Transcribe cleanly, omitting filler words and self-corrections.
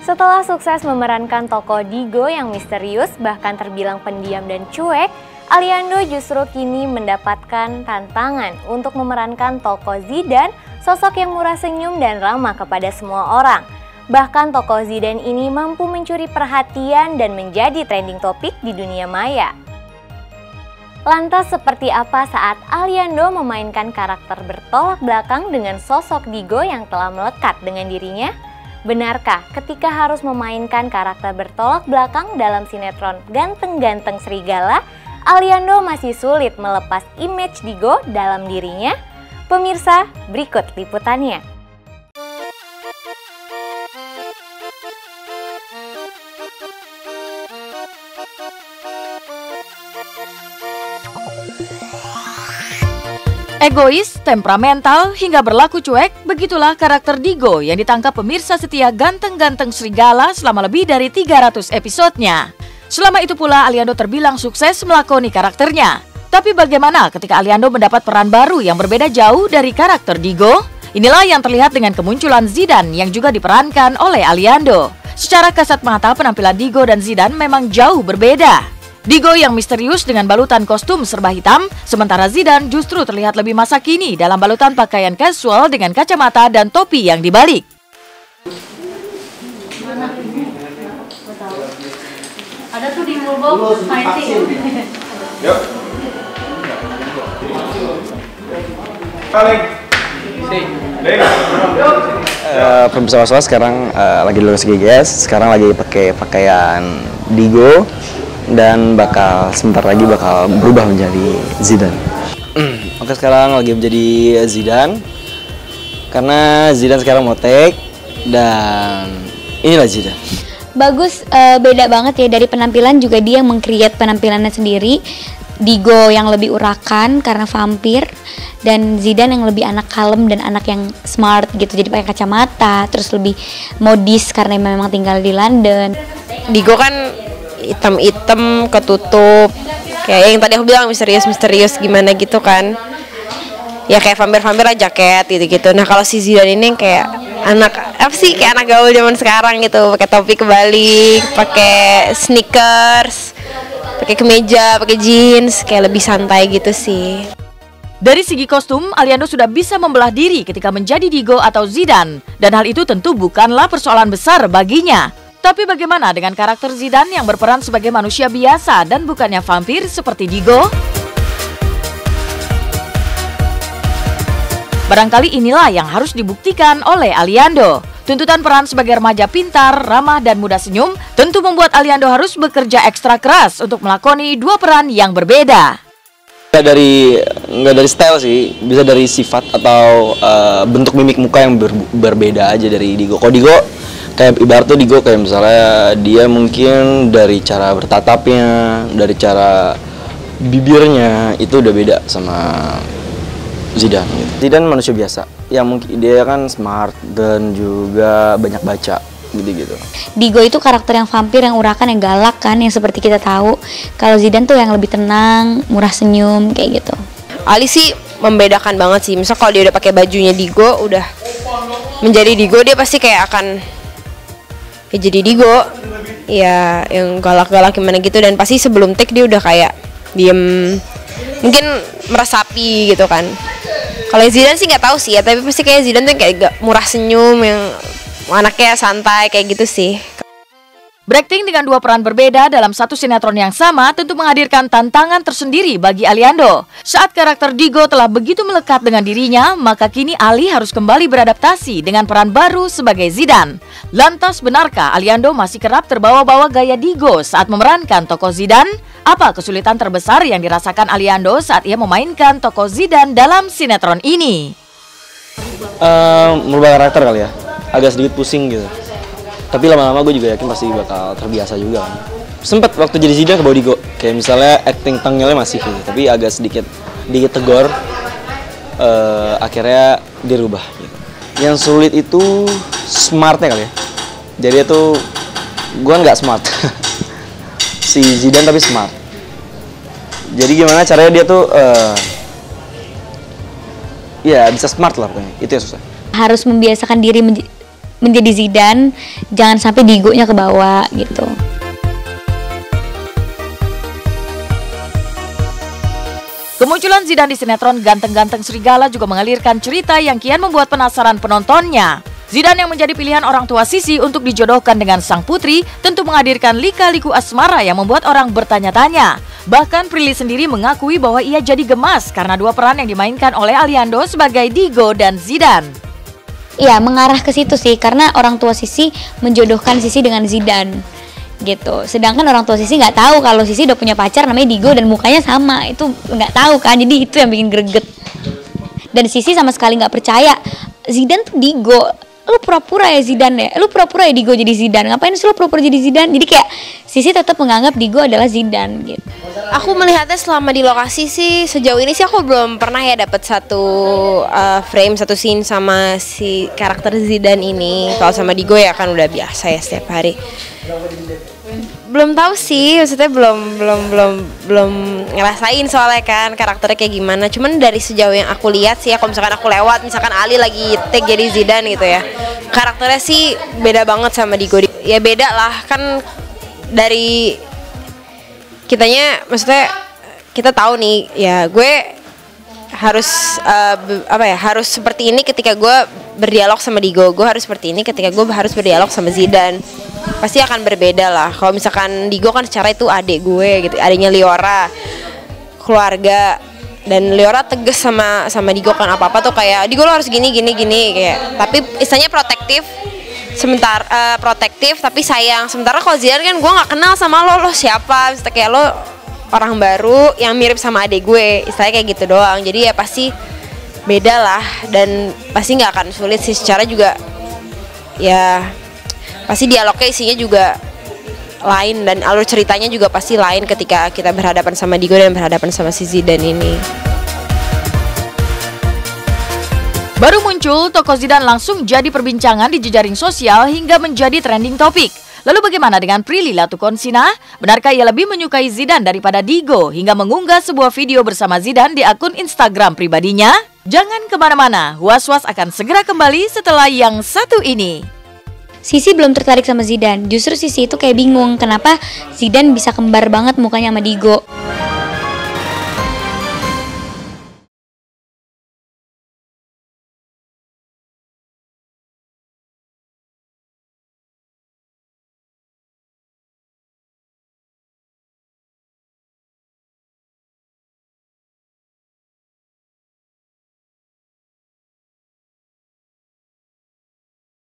Setelah sukses memerankan tokoh Digo yang misterius bahkan terbilang pendiam dan cuek, Aliando justru kini mendapatkan tantangan untuk memerankan tokoh Zidane, sosok yang murah senyum dan ramah kepada semua orang. Bahkan tokoh Zidane ini mampu mencuri perhatian dan menjadi trending topik di dunia maya. Lantas seperti apa saat Aliando memainkan karakter bertolak belakang dengan sosok Digo yang telah melekat dengan dirinya? Benarkah ketika harus memainkan karakter bertolak belakang dalam sinetron Ganteng-Ganteng Serigala, Aliando masih sulit melepas image Digo dalam dirinya? Pemirsa, berikut liputannya. Egois, temperamental, hingga berlaku cuek, begitulah karakter Digo yang ditangkap pemirsa setia Ganteng-Ganteng Serigala selama lebih dari 300 episodenya. Selama itu pula Aliando terbilang sukses melakoni karakternya. Tapi bagaimana ketika Aliando mendapat peran baru yang berbeda jauh dari karakter Digo? Inilah yang terlihat dengan kemunculan Zidane yang juga diperankan oleh Aliando. Secara kasat mata penampilan Digo dan Zidane memang jauh berbeda. Digo yang misterius dengan balutan kostum serba hitam, sementara Zidane justru terlihat lebih masa kini dalam balutan pakaian casual dengan kacamata dan topi yang dibalik. Ada tuh di Mulbo fighting. Yuk. Paling. Pemirsa Was-Was sekarang lagi di lokasi GGS, sekarang lagi pakai pakaian Digo. Dan sebentar lagi bakal berubah menjadi Zidane. Oke, sekarang lagi menjadi Zidane karena Zidane sekarang mau take dan inilah Zidane. Bagus, beda banget ya dari penampilan, juga dia yang meng-create penampilannya sendiri. Digo yang lebih urakan karena vampir, dan Zidane yang lebih anak kalem dan anak yang smart gitu, jadi pakai kacamata, terus lebih modis karena memang tinggal di London. Digo kan hitam-hitam, ketutup, kayak yang tadi aku bilang misterius gimana gitu kan, ya kayak vampir lah, jaket gitu. Nah kalau si Zidane ini kayak kayak anak gaul zaman sekarang gitu, pakai topi kebalik, pakai sneakers, pakai kemeja, pakai jeans, kayak lebih santai gitu sih. Dari segi kostum, Aliando sudah bisa membelah diri ketika menjadi Digo atau Zidane, dan hal itu tentu bukanlah persoalan besar baginya. Tapi bagaimana dengan karakter Zidane yang berperan sebagai manusia biasa dan bukannya vampir seperti Digo? Barangkali inilah yang harus dibuktikan oleh Aliando. Tuntutan peran sebagai remaja pintar, ramah, dan mudah senyum tentu membuat Aliando harus bekerja ekstra keras untuk melakoni dua peran yang berbeda. Nggak dari style sih, bisa dari sifat atau bentuk mimik muka yang berbeda aja dari Digo. Kalau Digo kayak ibaratnya Digo kayak misalnya dia mungkin dari cara bertatapnya, dari cara bibirnya itu udah beda sama Zidane gitu. Zidane manusia biasa, yang mungkin dia kan smart dan juga banyak baca gitu. Digo itu karakter yang vampir, yang urakan, yang galak kan, yang seperti kita tahu. Kalau Zidane tuh yang lebih tenang, murah senyum kayak gitu. Ali sih membedakan banget sih. Misal kalau dia udah pakai bajunya Digo, udah menjadi Digo, dia pasti kayak akan jadi Digo, ya yang galak-galak gimana gitu. Dan pasti sebelum take dia udah kayak diem, mungkin meresapi gitu kan. Kalau Zidane sih nggak tahu sih ya, tapi pasti kayak Zidane tuh kayak murah senyum, yang anaknya santai kayak gitu sih. Berakting dengan dua peran berbeda dalam satu sinetron yang sama tentu menghadirkan tantangan tersendiri bagi Aliando. Saat karakter Digo telah begitu melekat dengan dirinya, maka kini Ali harus kembali beradaptasi dengan peran baru sebagai Zidane. Lantas benarkah Aliando masih kerap terbawa-bawa gaya Digo saat memerankan tokoh Zidane? Apa kesulitan terbesar yang dirasakan Aliando saat ia memainkan tokoh Zidane dalam sinetron ini? Merubah karakter kali ya, agak sedikit pusing gitu. Tapi lama-lama gue juga yakin pasti bakal terbiasa juga kan. Sempet waktu jadi Zidane ke bawah Digo, kayak misalnya acting tengilnya masih gitu, tapi agak sedikit tegor, akhirnya dirubah gitu. Yang sulit itu smartnya kali ya. Jadi itu gue nggak smart, si Zidane tapi smart. Jadi gimana caranya dia tuh ya bisa smart lah pokoknya, itu yang susah. Harus membiasakan diri menjadi Zidane, jangan sampai Digo-nya ke bawah gitu. Kemunculan Zidane di sinetron Ganteng-Ganteng Serigala juga mengalirkan cerita yang kian membuat penasaran penontonnya. Zidane yang menjadi pilihan orang tua Sisi untuk dijodohkan dengan sang putri tentu menghadirkan lika-liku asmara yang membuat orang bertanya-tanya. Bahkan Prilly sendiri mengakui bahwa ia jadi gemas karena dua peran yang dimainkan oleh Aliando sebagai Digo dan Zidane. Iya, mengarah ke situ sih, karena orang tua Sisi menjodohkan Sisi dengan Zidane gitu. Sedangkan orang tua Sisi nggak tahu kalau Sisi udah punya pacar namanya Digo dan mukanya sama, itu nggak tahu kan. Jadi itu yang bikin greget. Dan Sisi sama sekali nggak percaya Zidane tuh Digo. Lu pura-pura ya Zidane ya, lu pura-pura ya Digo jadi Zidane, ngapain sih lu pura-pura jadi Zidane? Jadi kayak Sisi tetap menganggap Digo adalah Zidane gitu. Aku melihatnya selama di lokasi sih sejauh ini sih aku belum pernah ya dapat satu frame, satu scene sama si karakter Zidane ini. Kalau sama Digo ya kan udah biasa ya setiap hari. Belum tahu sih, maksudnya belum ngerasain soalnya kan karakternya kayak gimana. Cuman dari sejauh yang aku lihat sih ya, kalau misalkan aku lewat, misalkan Ali lagi take jadi Zidane gitu ya, karakternya sih beda banget sama Digo. Ya beda lah, kan dari kitanya, maksudnya kita tahu nih ya gue harus harus seperti ini ketika gue berdialog sama Digo, gue harus seperti ini ketika gue harus berdialog sama Zidane. Pasti akan berbeda lah. Kalau misalkan Digo kan secara itu adik gue gitu, adiknya Liora, keluarga, dan Liora tegas sama Digo kan, apa-apa tuh kayak Digo lo harus gini kayak, tapi istilahnya protektif. Protektif tapi sayang. Sementara kalau Zidane kan gue nggak kenal sama lo siapa, misalnya kayak lo orang baru yang mirip sama adik gue, istilahnya kayak gitu doang. Jadi ya pasti beda lah, dan pasti nggak akan sulit sih. Secara juga ya pasti dialognya isinya juga lain, dan alur ceritanya juga pasti lain ketika kita berhadapan sama Digo dan berhadapan sama si Zidane ini. Baru muncul, tokoh Zidane langsung jadi perbincangan di jejaring sosial hingga menjadi trending topik. Lalu bagaimana dengan Prilly Latukonsina? Benarkah ia lebih menyukai Zidane daripada Digo hingga mengunggah sebuah video bersama Zidane di akun Instagram pribadinya? Jangan kemana-mana, Was-Was akan segera kembali setelah yang satu ini. Sisi belum tertarik sama Zidane, justru Sisi itu kayak bingung kenapa Zidane bisa kembar banget mukanya sama Digo.